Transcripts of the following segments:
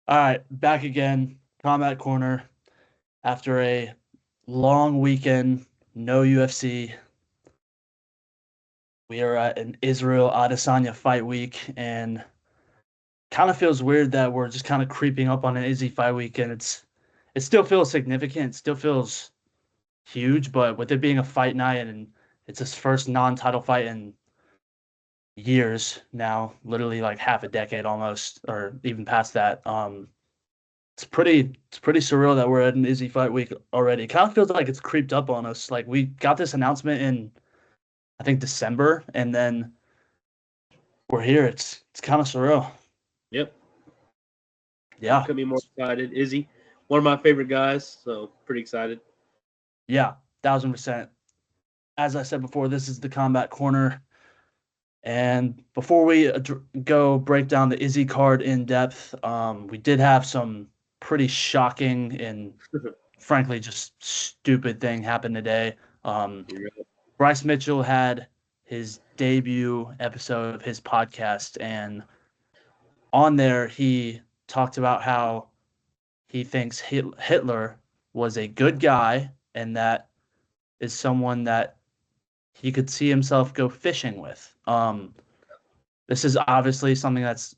All right, back again. Combat Corner. After a long weekend, no UFC. We are at an Israel Adesanya fight week, and kind of feels weird that we're just kind of creeping up on an Izzy fight week, and it still feels significant. It still feels huge, but with it being a fight night and it's his first non-title fight in years now, literally like half a decade almost, or even past that. It's pretty surreal that we're at an Izzy fight week already. It kind of feels like it's creeped up on us. Like we got this announcement in I think December, and then we're here. It's kind of surreal. Yep, Yeah, couldn't be more excited. Izzy, one of my favorite guys, so pretty excited. yeah, 1,000%. As I said before, this is the Combat Corner, and before we go break down the Izzy card in depth, we did have some pretty shocking and frankly just stupid thing happen today. Um, Bryce Mitchell had his debut episode of his podcast, and on there he talked about how he thinks Hitler was a good guy, and that is someone that he could see himself go fishing with. This is obviously something that's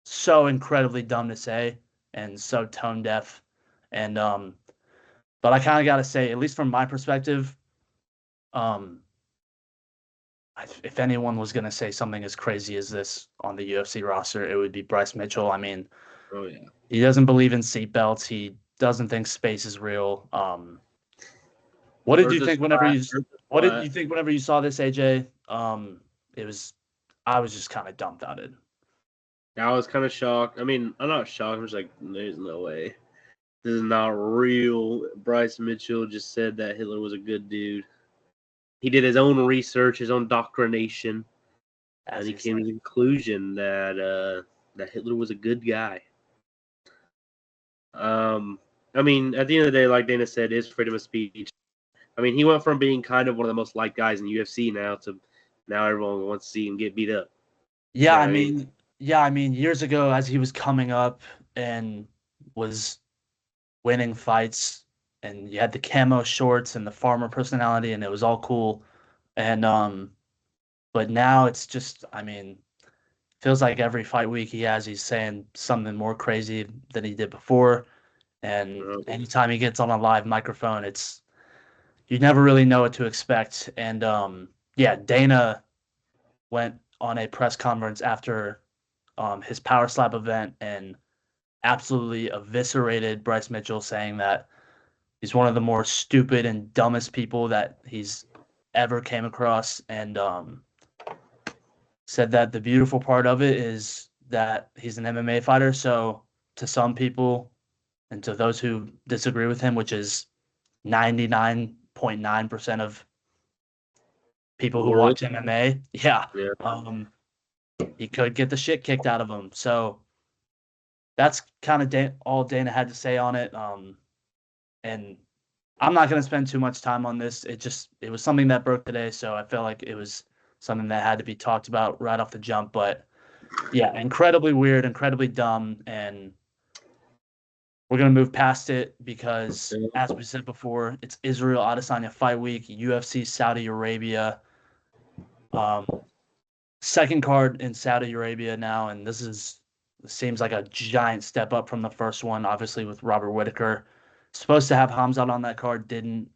so incredibly dumb to say and so tone deaf, and but I kind of got to say, at least from my perspective, um, if anyone was going to say something as crazy as this on the UFC roster, it would be Bryce Mitchell. I mean, Oh yeah. he doesn't believe in seatbelts. He doesn't think space is real. What did you Earth is think whenever flat. you Earth is What did you flat. think whenever you saw this, AJ? It was I was just kind of dumbfounded. I was kind of shocked. I mean, I'm not shocked. I'm just like, there's no way. This is not real. Bryce Mitchell just said that Hitler was a good dude. He did his own research, his own doctrination, and As he he came to said. the conclusion that Hitler was a good guy. Um, I mean, at the end of the day, like Dana said, is freedom of speech. I mean, he went from being kind of one of the most liked guys in UFC now to now everyone wants to see him get beat up. Yeah, You know I what I mean? mean, yeah, I mean, years ago as he was coming up and was winning fights, and you had the camo shorts and the farmer personality, and it was all cool. And but now it's just, I mean, feels like every fight week he has, he's saying something more crazy than he did before. And Uh, anytime he gets on a live microphone, it's you never really know what to expect. And yeah, Dana went on a press conference after his power slap event and absolutely eviscerated Bryce Mitchell, saying that he's one of the more stupid and dumbest people that he's ever came across, and said that the beautiful part of it is that he's an MMA fighter. So to some people, and to those who disagree with him, which is 99.9% of people the who world. watch MMA, yeah, Yeah. um, he could get the shit kicked out of him. So that's kind of all Dana had to say on it. And I'm not going to spend too much time on this. It was something that broke today, so I felt like it was something that had to be talked about right off the jump. But yeah, incredibly weird, incredibly dumb, and we're gonna move past it because, as we said before, it's Israel Adesanya fight week, UFC Saudi Arabia, um, second card in Saudi Arabia now, and seems like a giant step up from the first one. Obviously, with Robert Whitaker, supposed to have Hamzat on that card, didn't,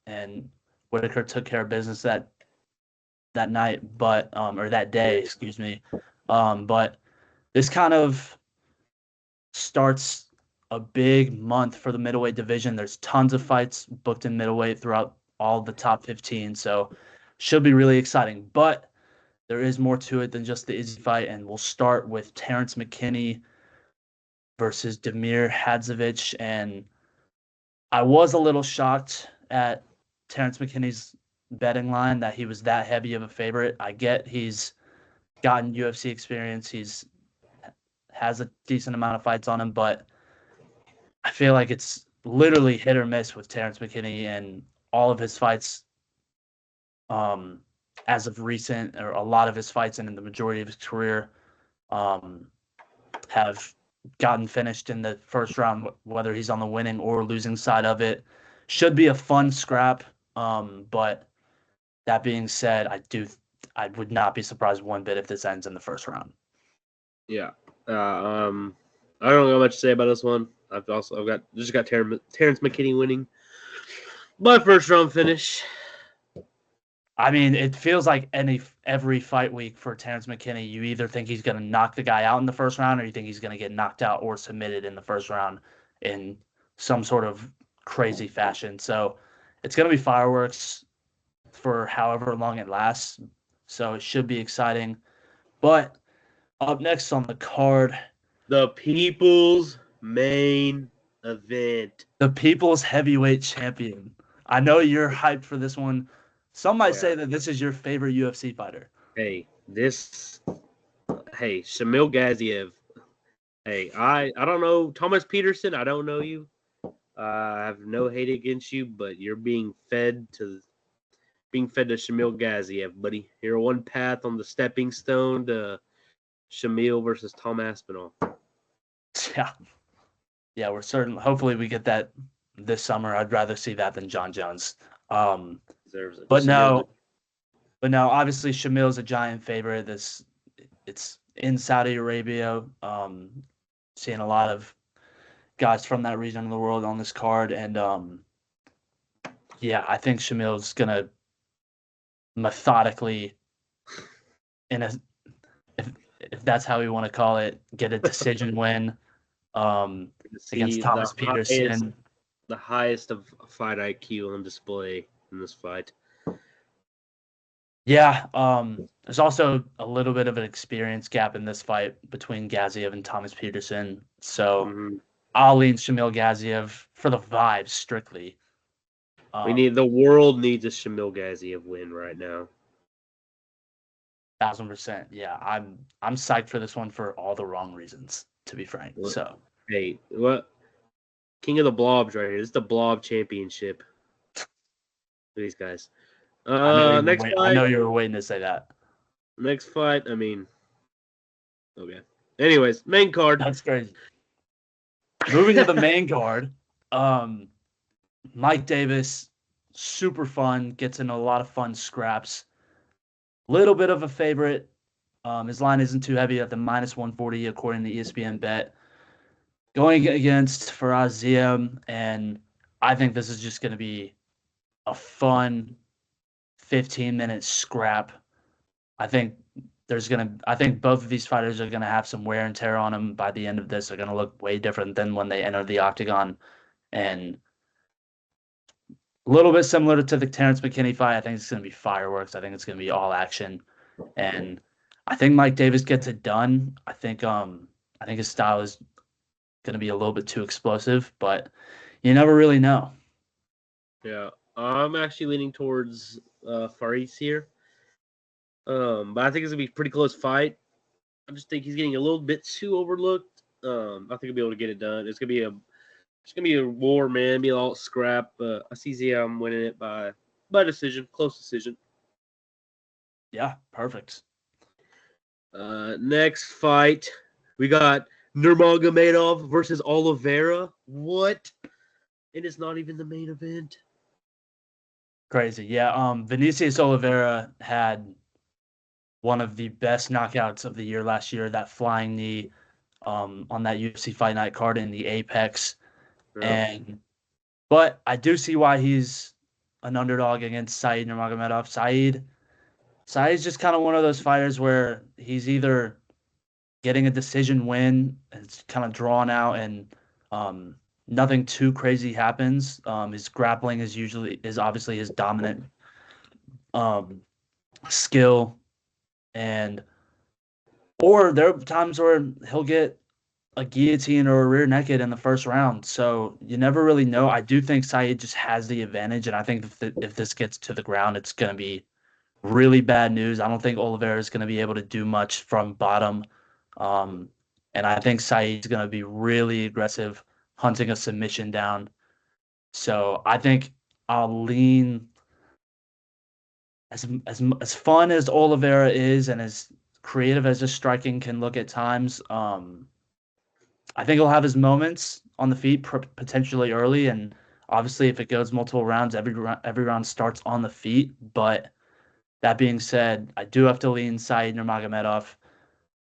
and Whitaker took care of business that night, but or that day, excuse me. But this kind of starts a big month for the middleweight division. There's tons of fights booked in middleweight throughout all the top 15, so should be really exciting. But there is more to it than just the Izzy fight, and we'll start with Terrence McKinney versus Demir Hadzovic. And I was a little shocked at Terrence McKinney's betting line that he was that heavy of a favorite. I get he's gotten UFC experience, he's has a decent amount of fights on him, but I feel like it's literally hit or miss with Terrence McKinney, and all of his fights, um, as of recent, or a lot of his fights and in the majority of his career, um, have gotten finished in the first round, whether he's on the winning or losing side of it. Should be a fun scrap. But that being said, I would not be surprised one bit if this ends in the first round. Yeah. I don't know much to say about this one. I've just got Terrence McKinney winning by first round finish. I mean, it feels like every fight week for Terrence McKinney, you either think he's going to knock the guy out in the first round, or you think he's going to get knocked out or submitted in the first round in some sort of crazy fashion. So it's going to be fireworks for however long it lasts. So it should be exciting. But up next on the card, the people's main event. The people's heavyweight champion. I know you're hyped for this one. Some might say that this is your favorite UFC fighter. Hey, Shamil Gaziev. Hey, I don't know Thomas Peterson. I don't know you. I have no hate against you, but you're being fed to Shamil Gaziev, buddy. You're one path on the stepping stone to Shamil versus Tom Aspinall. Yeah, we're certain. Hopefully, we get that this summer. I'd rather see that than John Jones. But no, obviously Shamil's a giant favorite. It's in Saudi Arabia. Seeing a lot of guys from that region of the world on this card, and yeah, I think Shamil's gonna methodically, if that's how we want to call it, get a decision win against Thomas Peterson. The highest of fight IQ on display in this fight. Yeah, there's also a little bit of an experience gap in this fight between Gaziev and Thomas Peterson. So I'll lean Shamil Gaziev for the vibes strictly. The world needs a Shamil Gaziev win right now. 1000%. Yeah, I'm psyched for this one for all the wrong reasons, to be frank. So hey, what? King of the Blobs right here. This is the Blob Championship. These guys. I know you were waiting to say that. Next fight, okay. Anyways, main card. That's crazy. Moving to the main card, Mike Davis, super fun, gets in a lot of fun scraps. Little bit of a favorite. His line isn't too heavy at the -140 according to ESPN Bet. Going against Faraz Ziam, and I think this is just going to be a fun 15-minute scrap. I think both of these fighters are going to have some wear and tear on them by the end of this. They're going to look way different than when they enter the octagon, and a little bit similar to the Terrence McKinney fight. I think it's going to be fireworks. I think it's going to be all action, and I think Mike Davis gets it done. I think his style is going to be a little bit too explosive, but you never really know. Yeah, I'm actually leaning towards Faris here, but I think it's gonna be a pretty close fight. I just think he's getting a little bit too overlooked. I think he'll be able to get it done. It's gonna be a war, man. Be a lot scrap. I see Ziam winning it by decision, close decision. Yeah, perfect. Next fight, we got Nurmagomedov versus Oliveira. What? It is not even the main event. Crazy. Yeah, Vinicius Oliveira had one of the best knockouts of the year last year, that flying knee on that UFC Fight Night card in the Apex. Yeah. But I do see why he's an underdog against Said Nurmagomedov. Said's just kind of one of those fighters where he's either getting a decision win, and it's kind of drawn out, and nothing too crazy happens. His grappling is obviously his dominant skill, or there are times where he'll get a guillotine or a rear naked in the first round. So you never really know. I do think Said just has the advantage, and I think if this gets to the ground, it's going to be really bad news. I don't think Oliveira is going to be able to do much from bottom. And I think Said's going to be really aggressive, hunting a submission down. So I think I'll lean as fun as Oliveira is and as creative as his striking can look at times. I I think he'll have his moments on the feet potentially early, and obviously if it goes multiple rounds, every round starts on the feet. But that being said, I do have to lean Said Nurmagomedov.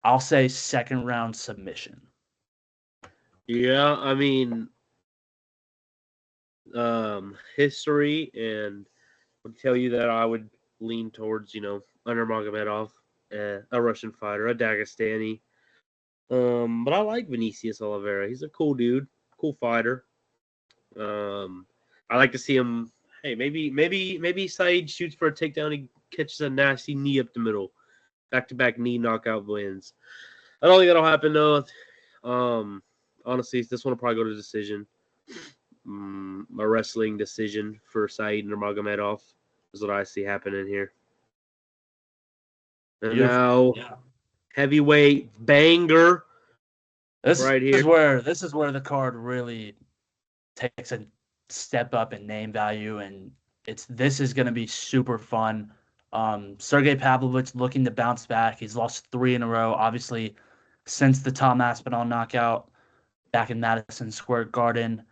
I'll say second round submission. Yeah, I mean, history, and would tell you that I would lean towards, under Magomedov, a Russian fighter, a Dagestani. But I like Vinicius Oliveira. He's a cool dude, cool fighter. I like to see him. Hey, maybe Said shoots for a takedown. He catches a nasty knee up the middle, back-to-back knee knockout wins. I don't think that'll happen though. Honestly, this one will probably go to decision. A wrestling decision for Said Nurmagomedov is what I see happening here. And Beautiful. now, heavyweight banger. This right is here. where the card really takes a step up in name value, and this is going to be super fun. Sergey Pavlovich looking to bounce back. He's lost 3 in a row, obviously, since the Tom Aspinall knockout back in Madison Square Garden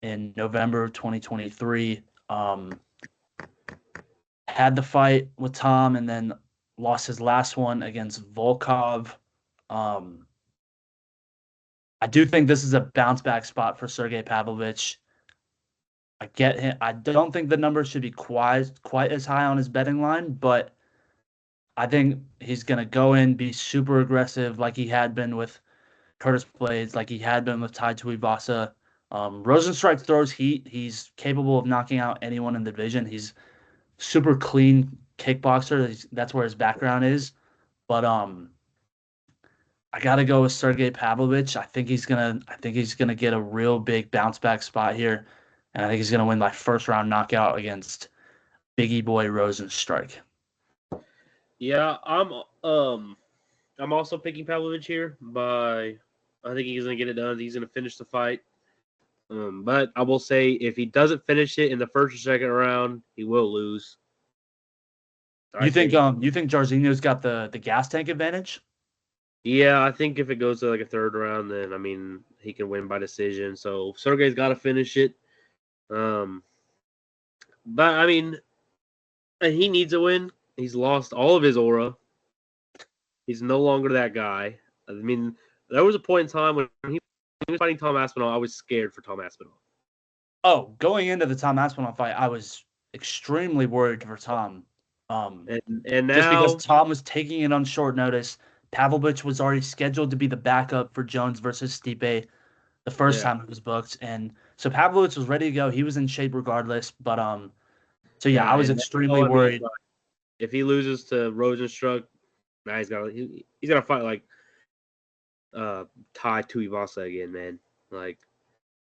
in November of 2023. Had the fight with Tom and then lost his last one against Volkov. I do think this is a bounce back spot for Sergey Pavlovich. I get him. I don't think the numbers should be quite as high on his betting line, but I think he's gonna go in, be super aggressive like he had been with Curtis Blades, like he had been with Tai Tuivasa. Rosenstrike throws heat. He's capable of knocking out anyone in the division. He's super clean kickboxer. That's where his background is. But I gotta go with Sergey Pavlovich. I think he's gonna get a real big bounce back spot here, and I think he's gonna win by first round knockout against Biggie Boy Rosenstrike. Yeah, I'm also picking Pavlovich here. I think he's gonna get it done. He's gonna finish the fight. But I will say, if he doesn't finish it in the first or second round, he will lose. You think Jairzinho's got the gas tank advantage? Yeah, I think if it goes to like a third round, then I mean he can win by decision. So Sergey's got to finish it. But I mean, he needs a win. He's lost all of his aura. He's no longer that guy. I mean, there was a point in time when he was fighting Tom Aspinall. I was scared for Tom Aspinall. Oh, going into the Tom Aspinall fight, I was extremely worried for Tom. And now, just because Tom was taking it on short notice, Pavlovich was already scheduled to be the backup for Jones versus Stipe the first time it was booked, and so Pavlovich was ready to go. He was in shape regardless, but so yeah, I was extremely worried. If he loses to Rosenstruck, now he's got to fight like Tai Tuivasa again, man. Like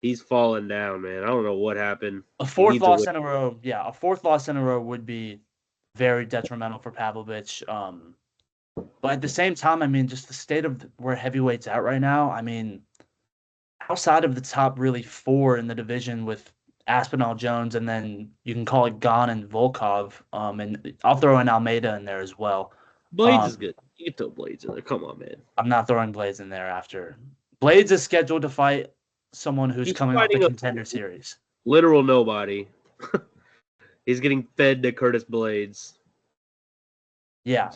he's falling down, man. I don't know what happened. A fourth loss in a row would be very detrimental for Pavlovich. But at the same time, I mean, just the state of where heavyweight's at right now, I mean, outside of the top really 4 in the division with Aspinall, Jones, and then you can call it Gane and Volkov, and I'll throw in Almeida in there as well. Blades is good. You can throw Blades in there. Come on, man. I'm not throwing Blades in there after. Blades is scheduled to fight someone who's coming off the Contender Series. Literal nobody. He's getting fed to Curtis Blades. Yeah.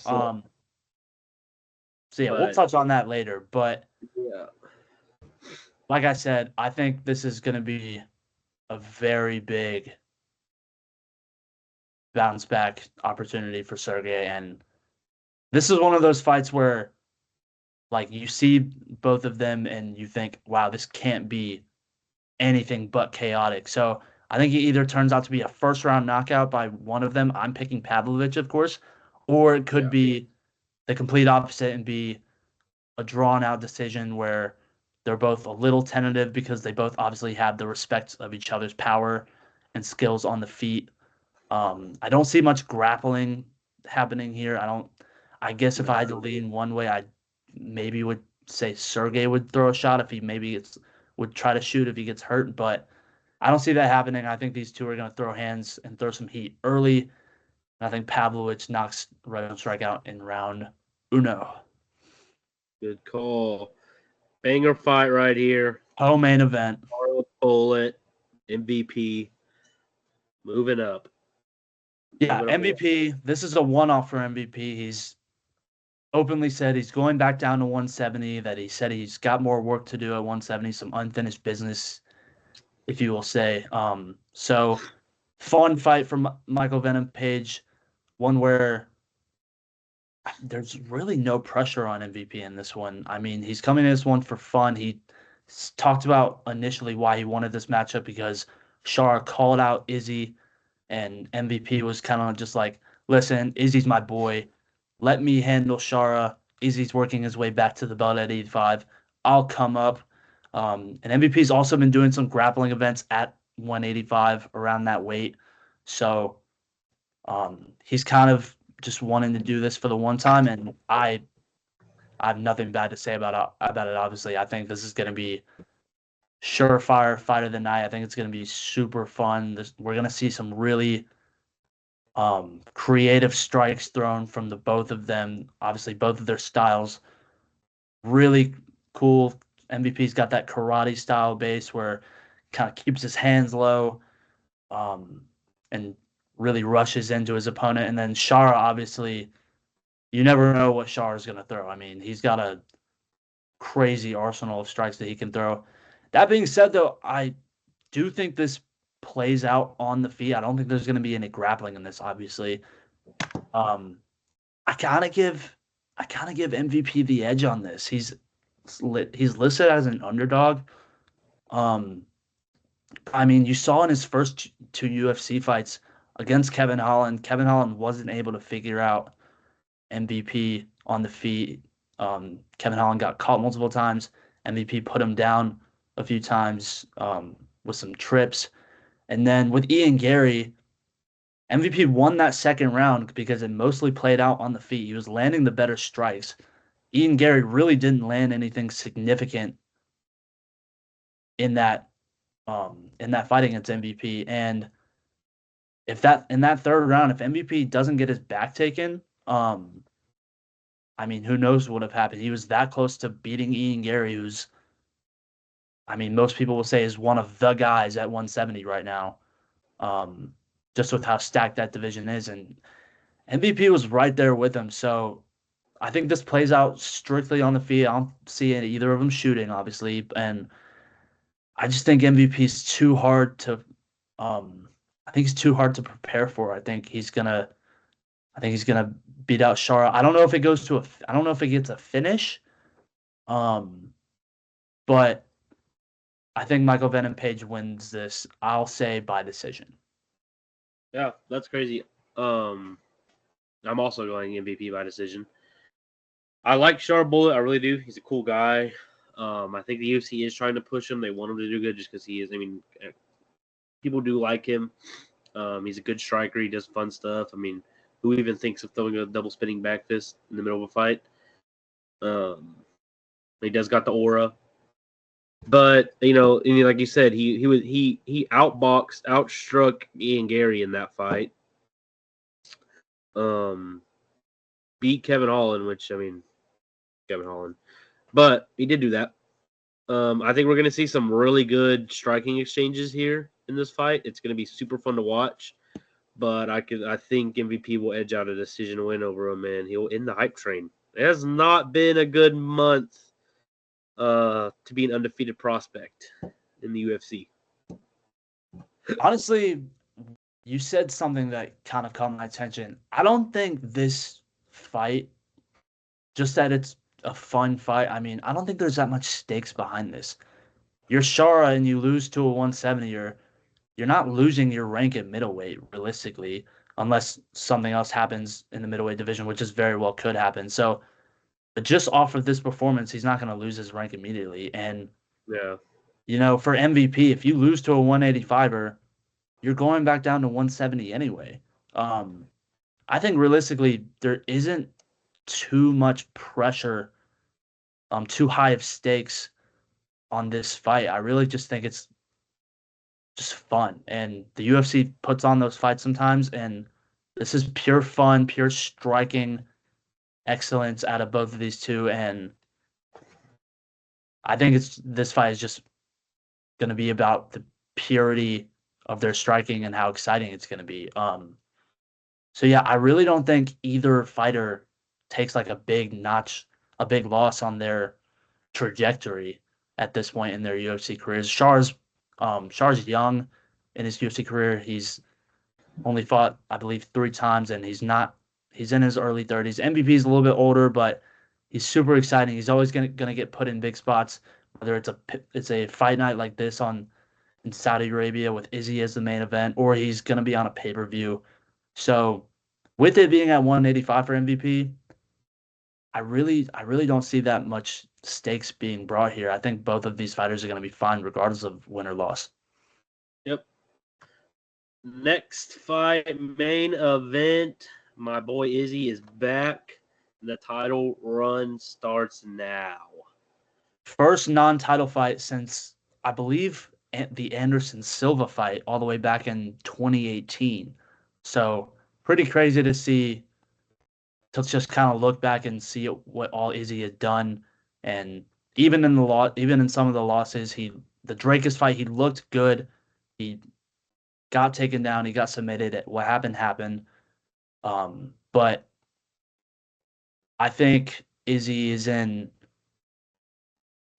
So yeah, we'll touch on that later. But yeah, like I said, I think this is going to be a very big bounce back opportunity for Sergey, and this is one of those fights where, like, you see both of them and you think, wow, this can't be anything but chaotic. So I think it either turns out to be a first round knockout by one of them. I'm picking Pavlovich, of course, or it could be the complete opposite and be a drawn out decision where they're both a little tentative because they both obviously have the respect of each other's power and skills on the feet. I don't see much grappling happening here. I guess if I had to lean one way, I maybe would say Sergey would throw a shot if he would try to shoot if he gets hurt, but I don't see that happening. I think these two are going to throw hands and throw some heat early. I think Pavlovich knocks Rosenstrike out in round uno. Good call. Banger fight right here. Co-main event. Bullet, MVP, moving up. Yeah, MVP. This is a one-off for MVP. He's openly said he's going back down to 170, that he said he's got more work to do at 170, some unfinished business, if you will say. So fun fight from Michael Venom Page, one where there's really no pressure on MVP in this one. I mean, he's coming in this one for fun. He talked about initially why he wanted this matchup because Shara called out Izzy, and MVP was kind of just like, listen, Izzy's my boy. Let me handle Shara. Izzy's working his way back to the belt at 85. I'll come up. And MVP's also been doing some grappling events at 185 around that weight. So he's kind of just wanting to do this for the one time, and I have nothing bad to say about it. Obviously, I think this is going to be surefire fight of the night. I think it's going to be super fun. We're going to see some really creative strikes thrown from the both of them. Obviously, both of their styles really cool. MVP's got that karate style base where kind of keeps his hands low, and really rushes into his opponent. And then Shara, obviously, you never know what Shara is going to throw. I mean, he's got a crazy arsenal of strikes that he can throw. That being said, though, I do think this plays out on the feet. I don't think there's going to be any grappling in this, obviously. I kind of give MVP the edge on this. He's listed as an underdog. I mean, you saw in his first two UFC fights against Kevin Holland, Kevin Holland wasn't able to figure out MVP on the feet. Kevin Holland got caught multiple times. MVP put him down a few times with some trips. And then with Ian Gary, MVP won that second round because it mostly played out on the feet. He was landing the better strikes. Ian Gary really didn't land anything significant in that fight against MVP. And if that in that third round, if MVP doesn't get his back taken, I mean, who knows what would have happened? He was that close to beating Ian Gary, who's, I mean, most people will say is one of the guys at 170 right now, just with how stacked that division is. And MVP was right there with him. So I think this plays out strictly on the feet. I don't see either of them shooting, obviously. And I just think MVP is too hard to, I think he's too hard to prepare for. I think he's gonna beat out Shara. I don't know if it goes to I don't know if it gets a finish. But I think Michael Venom Page wins this. I'll say by decision. Yeah, that's crazy. I'm also going MVP by decision. I like Shara Bullet. I really do. He's a cool guy. I think the UFC is trying to push him. They want him to do good just because he is. I mean, people do like him. He's a good striker. He does fun stuff. I mean, who even thinks of throwing a double spinning back fist in the middle of a fight? He does got the aura. But like you said, he outboxed, outstruck Ian Gary in that fight. Beat Kevin Holland, which Kevin Holland, but he did do that. I think we're gonna see some really good striking exchanges here in this fight. It's gonna be super fun to watch. But I think MVP will edge out a decision win over him, and he'll end the hype train. It has not been a good month to be an undefeated prospect in the UFC. Honestly, you said something that kind of caught my attention. I don't think this fight, just that it's a fun fight. I mean, I don't think there's that much stakes behind this. You're Shara and you lose to a 170, you're not losing your rank at middleweight realistically, unless something else happens in the middleweight division, which is very well could happen. So, but just off of this performance, he's not going to lose his rank immediately. And yeah, for MVP, if you lose to a 185er, you're going back down to 170 anyway. I think realistically there isn't too much pressure, too high of stakes on this fight. I really just think it's just fun, and the UFC puts on those fights sometimes, and this is pure fun, pure striking excellence out of both of these two, and I think this fight is just going to be about the purity of their striking and how exciting it's going to be. So yeah, I really don't think either fighter takes like a big loss on their trajectory at this point in their UFC careers. Char's young in his UFC career. He's only fought, I believe, 3 times, and he's in his early 30s. MVP is a little bit older, but he's super exciting. He's always gonna get put in big spots, whether it's a fight night like this in Saudi Arabia with Izzy as the main event, or he's gonna be on a pay-per-view. So with it being at 185 for MVP, I really don't see that much stakes being brought here. I think both of these fighters are going to be fine regardless of win or loss. Yep. Next fight, main event. My boy Izzy is back. The title run starts now. First non-title fight since I believe the Anderson Silva fight all the way back in 2018. So pretty crazy to see, to just kind of look back and see what all Izzy has done. And even in some of the losses, the Drakus fight, he looked good. He got taken down. He got submitted. What happened happened. But I think Izzy is in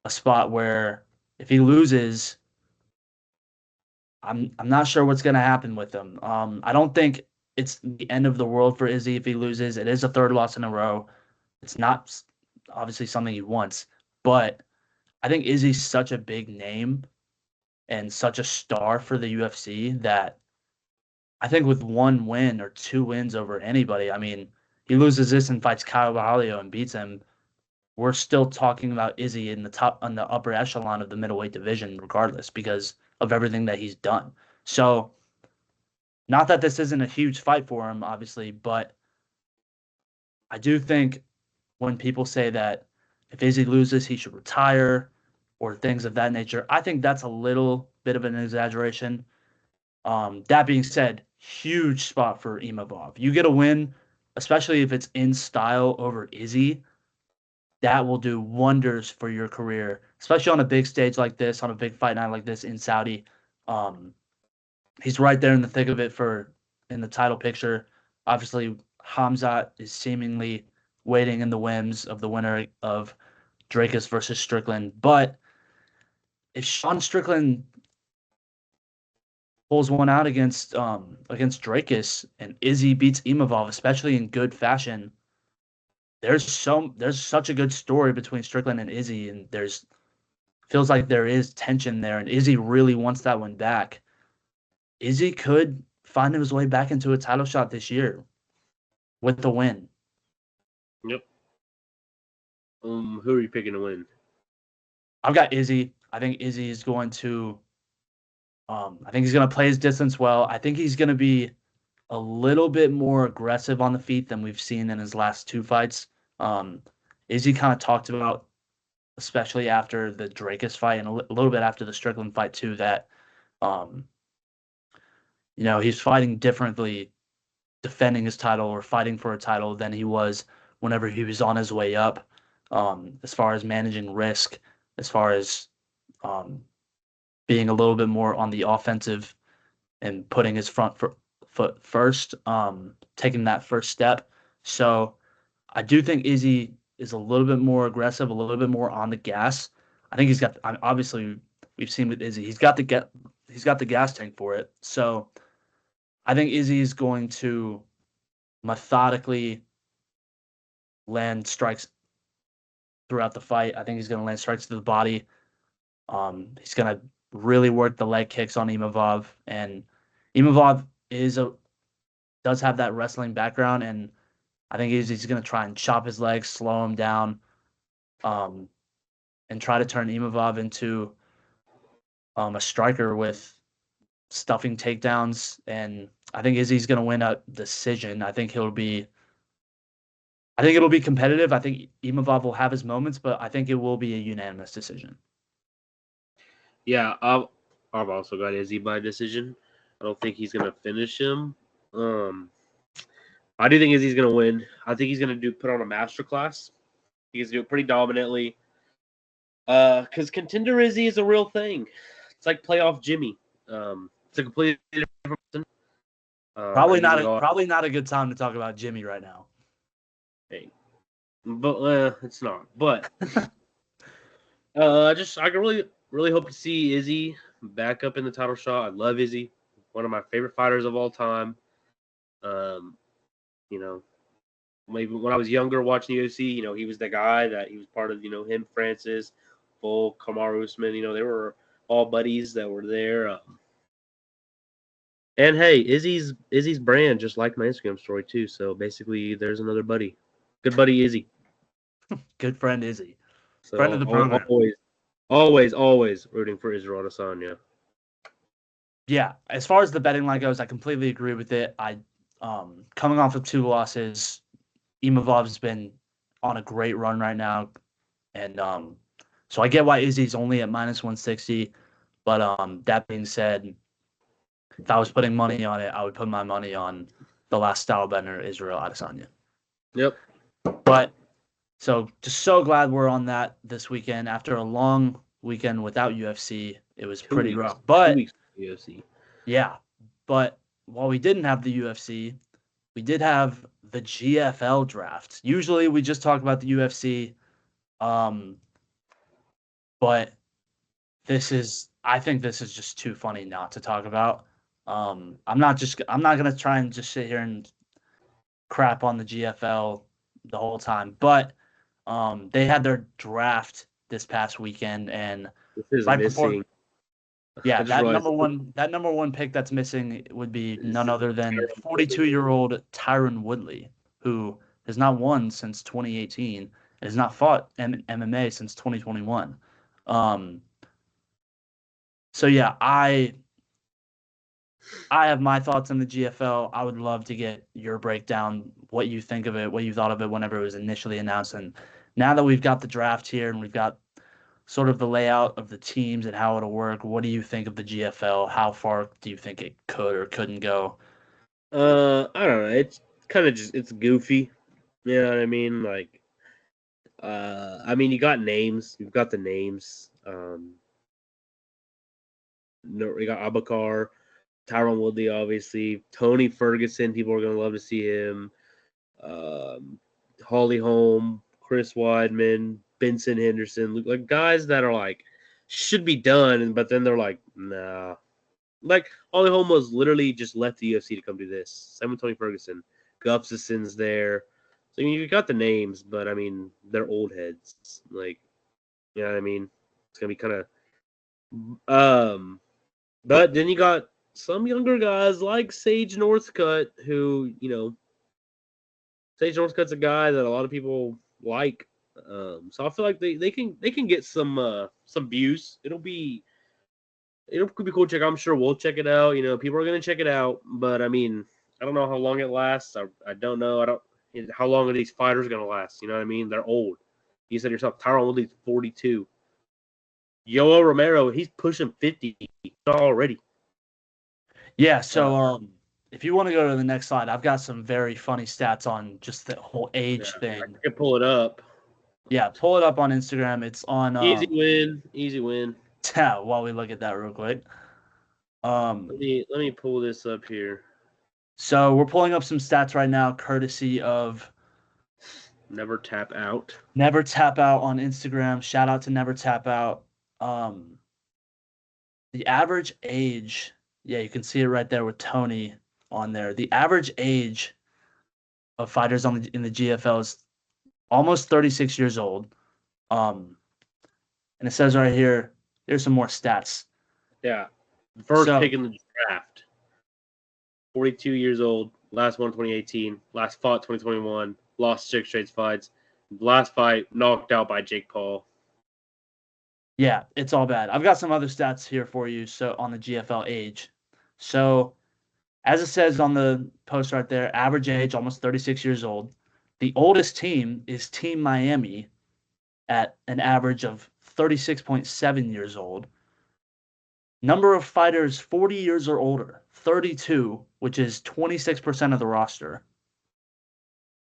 a spot where if he loses, I'm not sure what's going to happen with him. I don't think it's the end of the world for Izzy if he loses. It is a third loss in a row. It's not obviously something he wants, but I think Izzy's such a big name and such a star for the UFC that I think with 1 win or 2 wins over anybody, I mean, he loses this and fights Kyle Valio and beats him. We're still talking about Izzy in the upper echelon of the middleweight division, regardless, because of everything that he's done. So, not that this isn't a huge fight for him, obviously, but I do think when people say that if Izzy loses, he should retire or things of that nature, I think that's a little bit of an exaggeration. That being said, huge spot for Imavov. You get a win, especially if it's in style over Izzy, that will do wonders for your career, especially on a big stage like this, on a big fight night like this in Saudi. Um, he's right there in the thick of it in the title picture. Obviously, Hamzat is seemingly waiting in the whims of the winner of Drakus versus Strickland. But if Sean Strickland pulls one out against Drakus and Izzy beats Imavov, especially in good fashion, there's such a good story between Strickland and Izzy, and there's feels like there is tension there, and Izzy really wants that one back. Izzy could find his way back into a title shot this year with the win. Yep. Who are you picking to win? I've got Izzy. I think Izzy is going to. I think he's going to play his distance well. I think he's going to be a little bit more aggressive on the feet than we've seen in his last 2 fights. Izzy kind of talked about, especially after the Drakus fight and a little bit after the Strickland fight too, that um, he's fighting differently, defending his title or fighting for a title than he was whenever he was on his way up. As far as managing risk, as far as um, being a little bit more on the offensive and putting his foot first, taking that first step. So I do think Izzy is a little bit more aggressive, a little bit more on the gas. I think obviously we've seen with Izzy, he's got the gas tank for it. So I think Izzy is going to methodically land strikes throughout the fight. I think he's going to land strikes to the body. He's going to really work the leg kicks on Imavov, and Imavov does have that wrestling background, and I think he's going to try and chop his legs, slow him down, and try to turn Imavov into a striker with stuffing takedowns. And I think Izzy's going to win a decision. I think it'll be competitive. I think Imavov will have his moments, but I think it will be a unanimous decision. Yeah, I've also got Izzy by decision. I don't think he's gonna finish him. I do think Izzy's gonna win. I think he's gonna put on a masterclass. He's gonna do it pretty dominantly. Because Contender Izzy is a real thing. It's like playoff Jimmy. It's a completely different person. Probably not a good time to talk about Jimmy right now. Hey, but it's not. But I can really hope to see Izzy back up in the title shot. I love Izzy, one of my favorite fighters of all time. You know, maybe when I was younger watching the UFC, he was the guy that he was part of. Him, Francis, Volk, Kamaru Usman. They were all buddies that were there. And hey, Izzy's brand just like my Instagram story too. So basically, there's another buddy, good buddy Izzy. Good friend Izzy, So friend of the program. always rooting for Israel Adesanya. Yeah, as far as the betting line goes, I completely agree with it. Coming off of 2 losses, Imavov's been on a great run right now, and so I get why Izzy's only at -160. But that being said, if I was putting money on it, I would put my money on the last stylebender, Israel Adesanya. Yep. But so just so glad we're on that this weekend after a long weekend without UFC. It was pretty rough. But 2 weeks UFC. Yeah, but while we didn't have the UFC, we did have the GFL draft. Usually we just talk about the UFC, but I think this is just too funny not to talk about. I'm not gonna try and just sit here and crap on the GFL the whole time, but they had their draft this past weekend, and This is right missing. yeah, that number one pick that's missing would be none other than 42-year-old Tyron Woodley, who has not won since 2018 and has not fought MMA since 2021. So yeah, I have my thoughts on the GFL. I would love to get your breakdown, what you think of it, what you thought of it whenever it was initially announced, and now that we've got the draft here and we've got sort of the layout of the teams and how it'll work. What do you think of the GFL? How far do you think it could or couldn't go? I don't know. It's kind of it's goofy. You know what I mean? Like, you got names. You've got the names. No, you got Abakar, Tyron Woodley, obviously. Tony Ferguson. People are gonna love to see him. Holly Holm, Chris Weidman, Benson Henderson, like guys that are like should be done, but then they're like, nah. Like Holly Holm was literally just left the UFC to come do this. Same with Tony Ferguson. Gustafson's there. So you got the names, but they're old heads. Like, you know what I mean? It's gonna be kind of but then you got some younger guys like Sage Northcutt, who, Sage Northcutt's a guy that a lot of people like. So I feel like they can get some views. It'll be cool to check. I'm sure we'll check it out. People are gonna check it out, but I don't know how long it lasts. I don't know. How long are these fighters gonna last? You know what I mean? They're old. You said yourself, Tyron Woodley's 42. Yoel Romero, he's pushing 50 already. Yeah, so if you want to go to the next slide, I've got some very funny stats on just the whole age thing. I can pull it up. Yeah, pull it up on Instagram. It's on Easy win. Yeah, while we look at that real quick. Let me pull this up here. So we're pulling up some stats right now, courtesy of Never Tap Out. Never Tap Out on Instagram. Shout out to Never Tap Out. The average age, yeah, you can see it right there with Tony on there. The average age of fighters in the GFL is almost 36 years old. And it says right here, here's some more stats. Yeah. First pick in the draft. 42 years old. Last won 2018. Last fought 2021. Lost 6 straight fights. Last fight knocked out by Jake Paul. Yeah, it's all bad. I've got some other stats here for you. So on the GFL age. So as it says on the post right there, average age almost 36 years old. The oldest team is Team Miami at an average of 36.7 years old. Number of fighters 40 years or older, 32, which is 26% of the roster.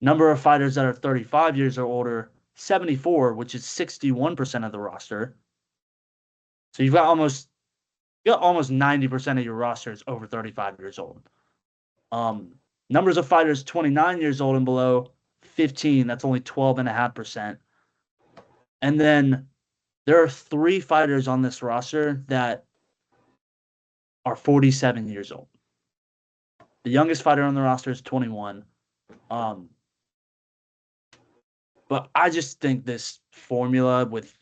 Number of fighters that are 35 years or older, 74, which is 61% of the roster. So you've got almost 90% of your roster is over 35 years old. Numbers of fighters 29 years old and below, 15. That's only 12.5%. And then there are 3 fighters on this roster that are 47 years old. The youngest fighter on the roster is 21. But I just think this formula with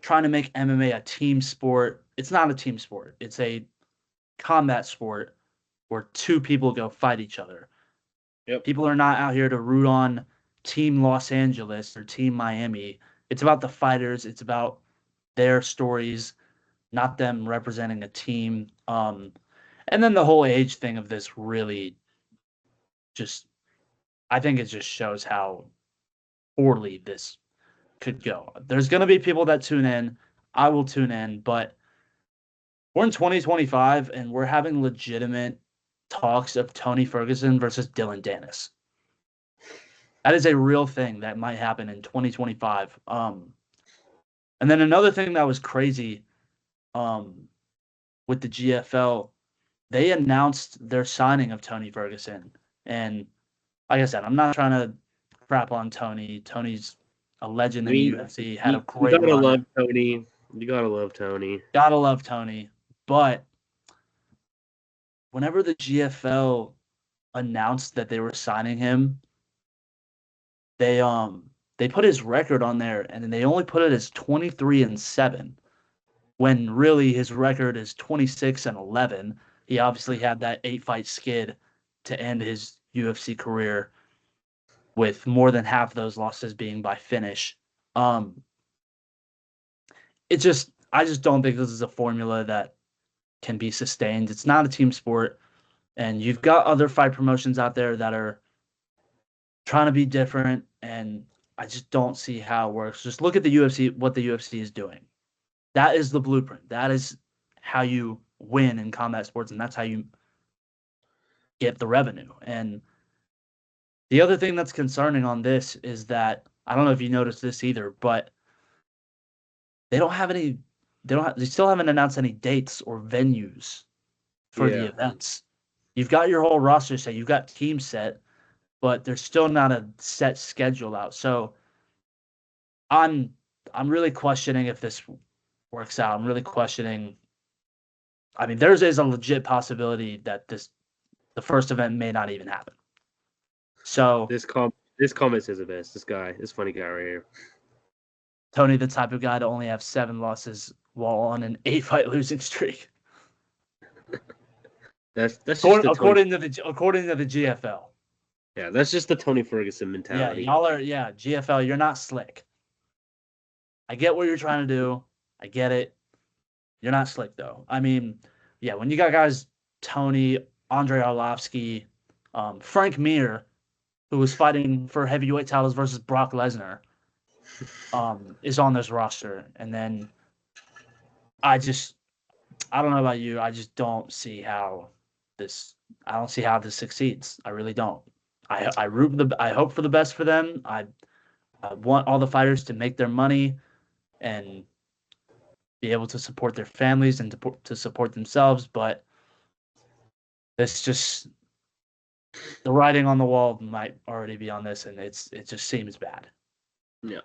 trying to make MMA a team sport, it's not a team sport. It's a combat sport where 2 people go fight each other. Yep. People are not out here to root on Team Los Angeles or Team Miami. It's about the fighters. It's about their stories, not them representing a team. And then the whole age thing of this really just, I think it just shows how poorly this could go. There's going to be people that tune in. I will tune in, but we're in 2025 and we're having legitimate talks of Tony Ferguson versus Dylan Dennis. That is a real thing that might happen in 2025. And then another thing that was crazy with the GFL, they announced their signing of Tony Ferguson. And like I said, I'm not trying to crap on Tony. Tony's a legend in the UFC, had a great run. You gotta love Tony. You gotta love Tony. Gotta love Tony. But whenever the GFL announced that they were signing him, they put his record on there and they only put it as 23-7, when really his record is 26-11. He obviously had that 8-fight skid to end his UFC career, with more than half of those losses being by finish. I just don't think this is a formula that can be sustained. It's not a team sport, and you've got other fight promotions out there that are trying to be different, and I just don't see how it works. Just look at the UFC, what the UFC is doing. That is the blueprint. That is how you win in combat sports, and that's how you get the revenue. And the other thing that's concerning on this is that, I don't know if you noticed this either, but they still haven't announced any dates or venues for the events. You've got your whole roster set, you've got teams set, but there's still not a set schedule out. So I'm really questioning if this works out. I'm really questioning. I mean, there's a legit possibility that the first event may not even happen. So this comment says it best. This funny guy right here. Tony, the type of guy to only have 7 losses while on an 8-fight losing streak. That's according to the GFL. Yeah, that's just the Tony Ferguson mentality. Yeah, GFL, you're not slick. I get what you're trying to do. I get it. You're not slick, though. I mean, yeah, when you got guys, Tony, Andrei Arlovsky, Frank Mir, who was fighting for heavyweight titles versus Brock Lesnar, is on this roster. And then I don't know about you. I just don't see how this succeeds. I really don't. I hope for the best for them. I want all the fighters to make their money and be able to support their families and to support themselves. But it's just, the writing on the wall might already be on this, and it just seems bad. Yeah.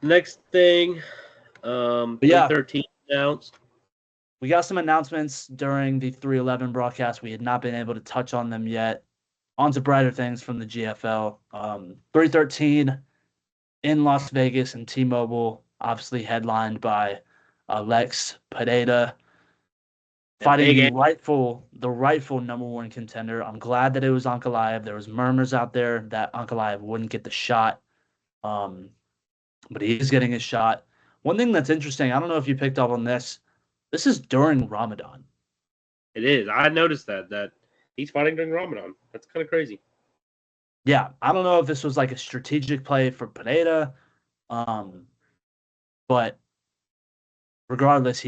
Next thing, 313 announced. We got some announcements during the 311 broadcast. We had not been able to touch on them yet. On to brighter things from the GFL. 313 in Las Vegas and T-Mobile, obviously headlined by Alex Pineda, fighting the rightful number 1 contender. I'm glad that it was Ankalaev. There was murmurs out there that Ankalaev wouldn't get the shot, but he is getting his shot. One thing that's interesting, I don't know if you picked up on this. This is during Ramadan. It is. I noticed that he's fighting during Ramadan. That's kind of crazy. Yeah, I don't know if this was like a strategic play for Pineda, but regardless,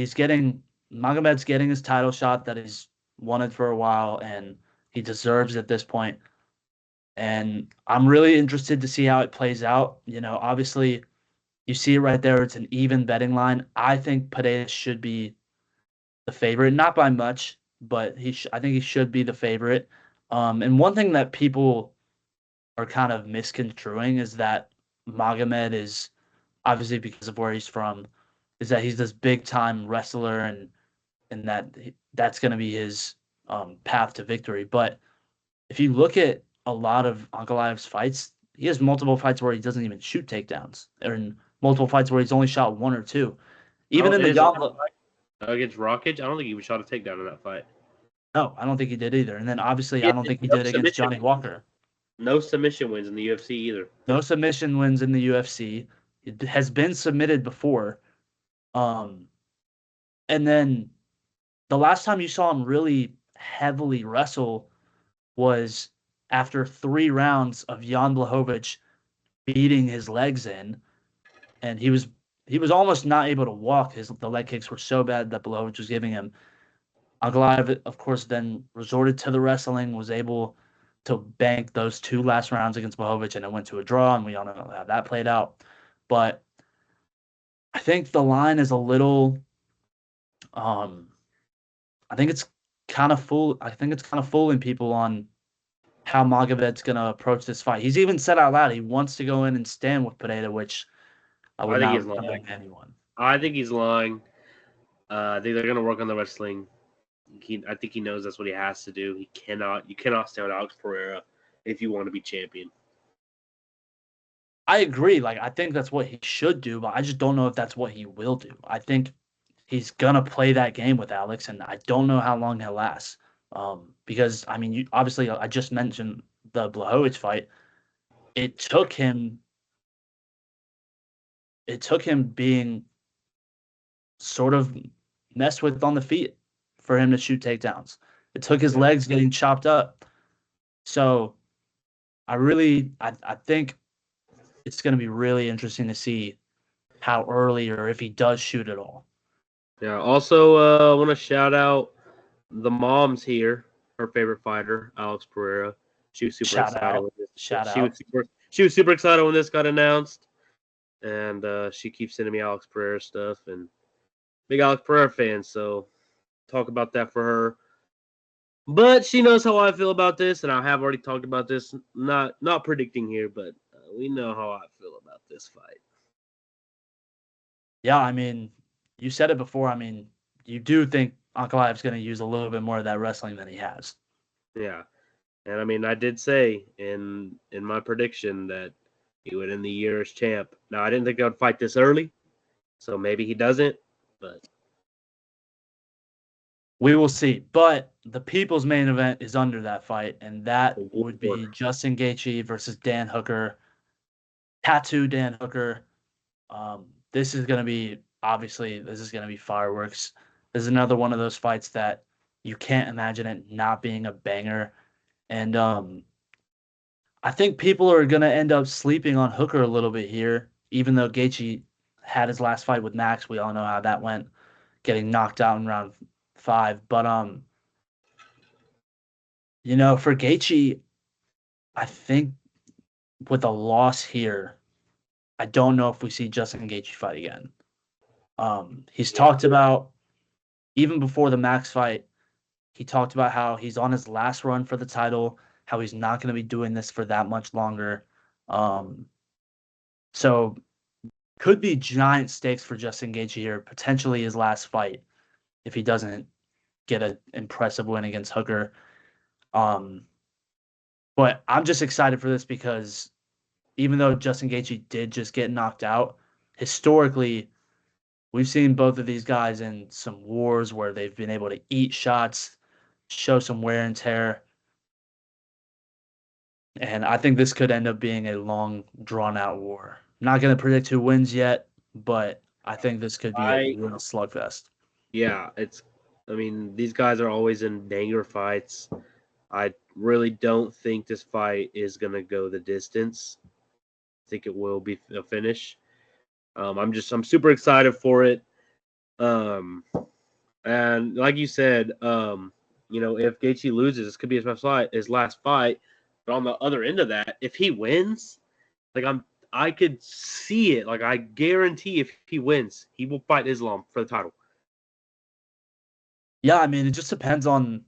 Magomed's getting his title shot that he's wanted for a while, and he deserves at this point. And I'm really interested to see how it plays out. Obviously, you see it right there. It's an even betting line. I think Pereira should be the favorite, not by much, but I think he should be the favorite. And one thing that people are kind of misconstruing is that Magomed is obviously because of where he's from, is that he's this big time wrestler and that's going to be his path to victory. But if you look at a lot of Ankalaev's fights, he has multiple fights where he doesn't even shoot takedowns, or in multiple fights where he's only shot one or two. Even in In the his last Yamla, fight against Rockage, I don't think he shot a takedown in that fight. no, I don't think he did either. And then obviously, He I had don't think he no did against Johnny Walker. no submission wins in the UFC either. No submission wins in the UFC. It has been submitted before. Um, and then the last time you saw him really heavily wrestle was after 3 rounds of Jan Blachowicz beating his legs in, and he was almost not able to walk. The leg kicks were so bad that Blachowicz was giving him. Ankalaev, of course, then resorted to the wrestling, was able to bank those 2 last rounds against Blachowicz, and it went to a draw, and we all know how that played out. But I think the line is a little. Um, I think it's kind of fool. I think it's kind of fooling people on how Magomed's going to approach this fight. He's even said out loud he wants to go in and stand with Pineda, which I would I think not he's lying. recommend anyone. I think he's lying. I think they're going to work on the wrestling. I think he knows that's what he has to do. You cannot stand Alex Pereira if you want to be champion. I agree. Like, I think that's what he should do, but I just don't know if that's what he will do. I think he's gonna play that game with Alex, and I don't know how long he'll last. Because I mean, obviously, I just mentioned the Blachowicz fight. It took him. It took him being sort of messed with on the feet for him to shoot takedowns. It took his legs getting chopped up. So I think it's going to be really interesting to see how early or if he does shoot at all. Yeah. Also, I want to shout out the mom's here. Her favorite fighter, Alex Pereira. She was super Shout excited out. when this. Shout She out. was super excited when this got announced, and she keeps sending me Alex Pereira stuff, and big Alex Pereira fan. So talk about that for her. But she knows how I feel about this, and I have already talked about this. Not predicting here, but we know how I feel about this fight. Yeah, I mean, you said it before. I mean, you do think Ankalaev's going to use a little bit more of that wrestling than he has. Yeah, and I mean, I did say in my prediction that he would end the year as champ. Now, I didn't think they would fight this early, so maybe he doesn't. But We will see. But the people's main event is under that fight, and that would be Justin Gaethje versus Dan Hooker. Tattoo Dan Hooker. This is going to be fireworks. This is another one of those fights that you can't imagine it not being a banger. And I think people are going to end up sleeping on Hooker a little bit here, even though Gaethje had his last fight with Max. We all know how that went, getting knocked out in round 5. But for Gaethje, I think with a loss here, I don't know if we see Justin Gaethje fight again. He's talked about, even before the Max fight, he talked about how he's on his last run for the title, how he's not going to be doing this for that much longer. So could be giant stakes for Justin Gaethje here, potentially his last fight if he doesn't get an impressive win against Hooker. But I'm just excited for this because even though Justin Gaethje did just get knocked out, historically, we've seen both of these guys in some wars where they've been able to eat shots, show some wear and tear. And I think this could end up being a long, drawn-out war. I'm not going to predict who wins yet, but I think this could be a real slugfest. Yeah, I mean, these guys are always in banger fights. I really don't think this fight is going to go the distance. I think it will be a finish. I'm super excited for it. And like you said, if Gaethje loses, this could be his last fight. But on the other end of that, if he wins, like I could see it. Like I guarantee if he wins, he will fight Islam for the title. Yeah, I mean, it just depends on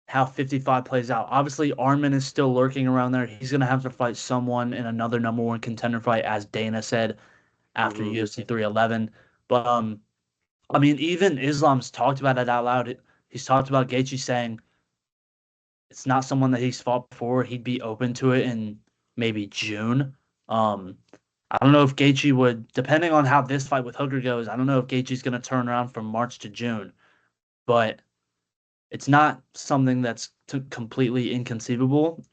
how 55 plays out. Obviously, Armin is still lurking around there. He's going to have to fight someone in another number one contender fight, as Dana said after Mm-hmm. UFC 311. But I mean, even Islam's talked about it out loud. He's talked about Gaethje saying it's not someone that he's fought before. He'd be open to it in maybe June. Um, I don't know if Gaethje would, depending on how this fight with Hooker goes. I don't know if Gaethje's going to turn around from March to June, but it's not something that's completely inconceivable.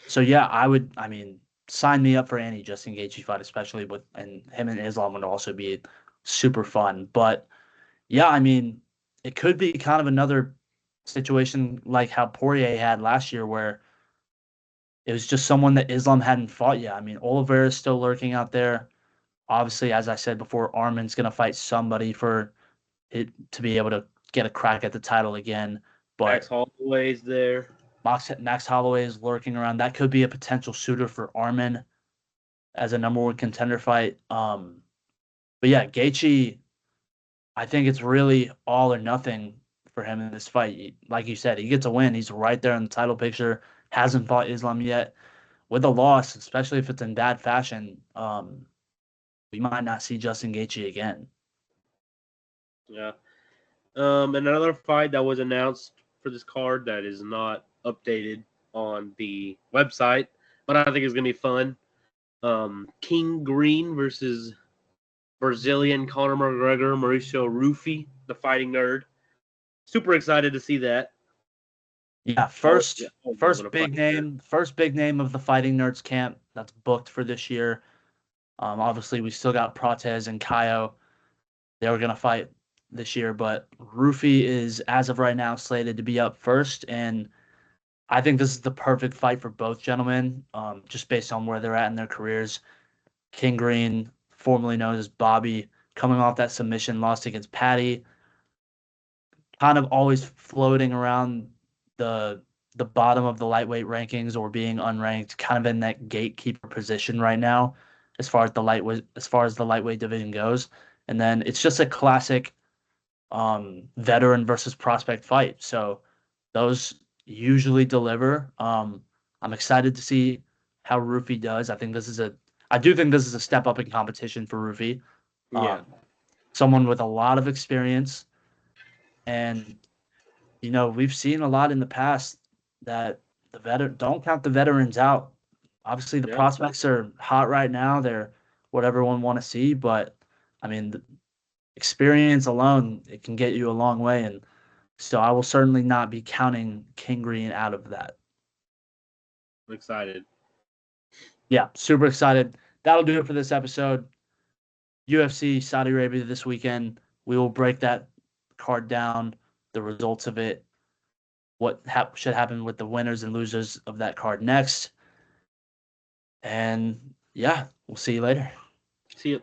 So yeah, I mean, sign me up for any Justin Gaethje fight, especially with and him and Islam would also be super fun. But yeah, I mean, it could be kind of another situation like how Poirier had last year, where it was just someone that Islam hadn't fought yet. I mean, Oliveira is still lurking out there. Obviously, as I said before, Armin's gonna fight somebody for it to be able to get a crack at the title again. Max But Holloway's there. Max Holloway is lurking around. That could be a potential suitor for Armin as a number one contender fight. But yeah, Gaethje, I think it's really all or nothing for him in this fight. Like you said, he gets a win. He's right there in the title picture. Hasn't fought Islam yet. With a loss, especially if it's in bad fashion, we might not see Justin Gaethje again. Yeah. And another fight that was announced for this card that is not updated on the website, but I think it's gonna be fun. King Green versus Brazilian Conor McGregor, Mauricio Rufy, the fighting nerd. Super excited to see that. Yeah, first big name of the Fighting Nerds camp that's booked for this year. Obviously, we still got Protez and Kaio. They were gonna fight this year, but Rufy is, as of right now, slated to be up first, and I think this is the perfect fight for both gentlemen, just based on where they're at in their careers. King Green, formerly known as Bobby, coming off that submission loss against Patty, kind of always floating around the the bottom of the lightweight rankings or being unranked, kind of in that gatekeeper position right now, as far as the lightweight division goes. And then it's just a classic veteran versus prospect fight. So those usually deliver. I'm excited to see how Rufy does. I do think this is a step up in competition for Rufy. Yeah. Someone with a lot of experience, and we've seen a lot in the past that the veteran don't count the veterans out. Obviously, the Yeah. prospects are hot right now. They're what everyone want to see, but I mean, the experience alone, it can get you a long way. And so I will certainly not be counting King Green out of that. I'm excited. Yeah, super excited. That'll do it for this episode. UFC Saudi Arabia this weekend. We will break that card down, the results of it, what should happen with the winners and losers of that card next. And yeah, we'll see you later. See you.